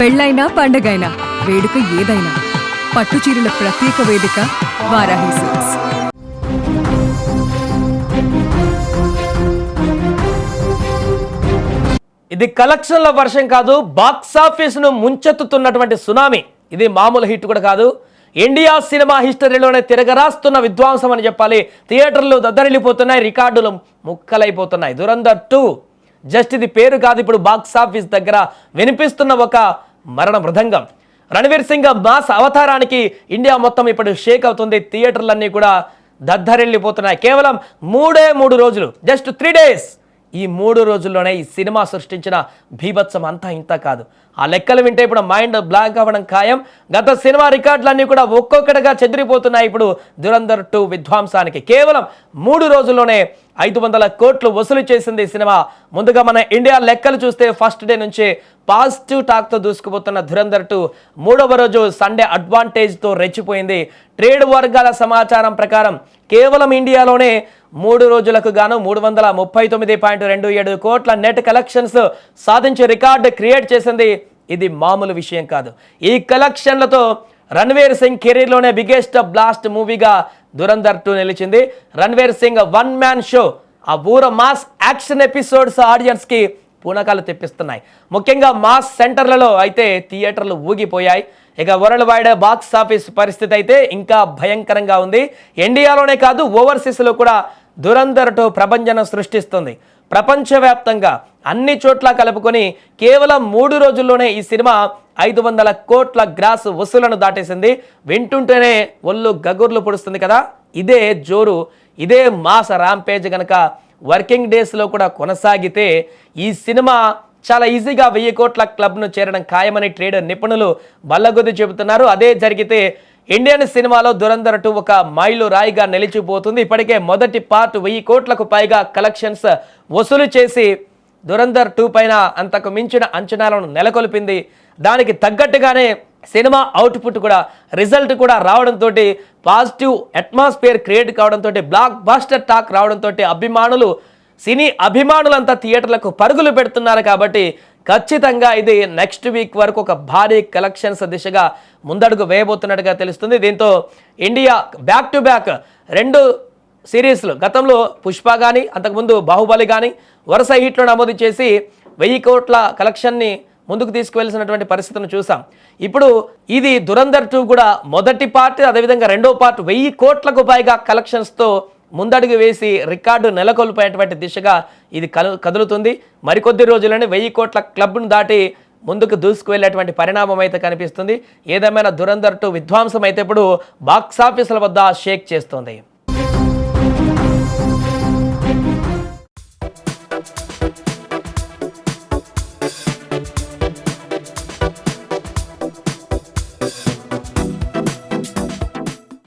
పెళ్ళైనా పండగైనా వేడుక ఏదైనా పట్టుచీరల ప్రత్యేక వేదిక వారాహి సిల్క్స్. ఇది కలెక్షన్ల వర్షం కాదు, బాక్సాఫీస్ను ముంచెత్తుతున్నటువంటి సునామీ. ఇది మామూలు హిట్ కూడా కాదు, ఇండియా సినిమా హిస్టరీలోనే తిరగరాస్తున్న విధ్వంసం అని చెప్పాలి. థియేటర్లు దద్దరిల్లిపోతున్నాయి, రికార్డులు ముక్కలైపోతున్నాయి. దురంధర్ 2 జస్ట్ ఇది పేరు కాదు, ఇప్పుడు బాక్సాఫీస్ దగ్గర వినిపిస్తున్న ఒక మరణ మృదంగం. రణవీర్ సింగ్ మాస్ అవతారానికి ఇండియా మొత్తం ఇప్పుడు షేక్ అవుతుంది. థియేటర్లన్నీ కూడా దద్దరిల్లిపోతున్నాయి. కేవలం 3 రోజులు, జస్ట్ 3 days. ఈ 3 రోజుల్లోనే ఈ సినిమా సృష్టించిన బీభత్సం అంతా ఇంత కాదు. ఆ లెక్కలు వింటే ఇప్పుడు మైండ్ బ్లాంక్ అవ్వడం ఖాయం. గత సినిమా రికార్డులన్నీ కూడా ఒక్కొక్కటిగా చెదిరిపోతున్నాయి ఇప్పుడు దురంధర్ 2 విధ్వంసానికి. కేవలం 3 రోజుల్లోనే 500 కోట్లు వసూలు చేసింది ఈ సినిమా. ముందుగా మన ఇండియా లెక్కలు చూస్తే ఫస్ట్ డే నుంచి పాజిటివ్ టాక్తో దూసుకుపోతున్న దురంధర్ 2 3వ రోజు సండే అడ్వాంటేజ్తో రెచ్చిపోయింది. ట్రేడ్ వర్గాల సమాచారం ప్రకారం కేవలం ఇండియాలోనే 3 రోజులకు గాను 339.27 కోట్ల నెట్ కలెక్షన్స్ సాధించి రికార్డు క్రియేట్ చేసింది. ఇది మామూలు విషయం కాదు. ఈ కలెక్షన్లతో రణ్వీర్ సింగ్ కెరీర్లోనే బిగ్గెస్ట్ బ్లాస్ట్ మూవీగా దురంధర్ 2 నిలిచింది. Ranveer sing one man show, ఆ ఊర మాస్ యాక్షన్ ఎపిసోడ్స్ ఆడియన్స్కి పూనకాలు తెప్పిస్తున్నాయి. ముఖ్యంగా మాస్ సెంటర్లలో అయితే థియేటర్లు ఊగిపోయాయి. ఇక వరల్డ్ వైడ్ బాక్స్ ఆఫీస్ పరిస్థితి అయితే ఇంకా భయంకరంగా ఉంది. ఇండియాలోనే కాదు, ఓవర్సీస్లో కూడా దురంధర్ 2 ప్రభంజనం సృష్టిస్తుంది. ప్రపంచవ్యాప్తంగా అన్ని చోట్ల కలుపుకొని కేవలం 3 రోజుల్లోనే ఈ సినిమా 500 కోట్ల గ్రాస్ వసూలను దాటేసింది. వింటుంటేనే ఒళ్ళు గగుర్లు పొడుస్తుంది కదా. ఇదే జోరు, ఇదే మాస్ ర్యాంపేజ్ గనక వర్కింగ్ డేస్లో కూడా కొనసాగితే ఈ సినిమా చాలా ఈజీగా 1000 కోట్ల క్లబ్ను చేరడం ఖాయమని ట్రేడ్ నిపుణులు బల్లగొద్ది చెబుతున్నారు. అదే జరిగితే ఇండియన్ సినిమాలో దురంధర్ 2 ఒక మైలు రాయిగా నిలిచిపోతుంది. ఇప్పటికే మొదటి పార్ట్ 1000 కోట్లకు పైగా కలెక్షన్స్ వసూలు చేసి దురంధర్ 2 పైన అంతకు మించిన అంచనాలను నెలకొల్పింది. దానికి తగ్గట్టుగానే సినిమా అవుట్పుట్ కూడా, రిజల్ట్ కూడా రావడంతో, పాజిటివ్ అట్మాస్ఫియర్ క్రియేట్ కావడంతో, బ్లాక్ బాస్టర్ టాక్ రావడంతో అభిమానులు, సినీ అభిమానులంతా థియేటర్లకు పరుగులు పెడుతున్నారు. కాబట్టి ఖచ్చితంగా ఇది నెక్స్ట్ వీక్ వరకు ఒక భారీ కలెక్షన్స్ దిశగా ముందడుగు వేయబోతున్నట్టుగా తెలుస్తుంది. దీంతో ఇండియా బ్యాక్ టు బ్యాక్ 2 సిరీస్లు, గతంలో పుష్ప కానీ అంతకుముందు బాహుబలి కానీ వరుస హిట్లు నమోదు చేసి 1000 కోట్ల కలెక్షన్ని ముందుకు తీసుకువెళ్ళినటువంటి పరిస్థితిని చూసాం. ఇప్పుడు ఇది దురంధర్ 2 కూడా మొదటి పార్ట్, అదేవిధంగా 2వ పార్ట్ 1000 కోట్లకు పైగా కలెక్షన్స్తో ముందడుగు వేసి రికార్డు నెలకొల్పేటువంటి దిశగా ఇది కదులుతుంది. మరికొద్ది రోజులని 1000 కోట్ల క్లబ్ను దాటి ముందుకు దూసుకువెళ్ళేటువంటి పరిణామం అయితే కనిపిస్తుంది. ఏదేమైనా దురంధర్ 2 విధ్వంసం అయితే ఇప్పుడు బాక్సాఫీసుల వద్ద షేక్ చేస్తుంది.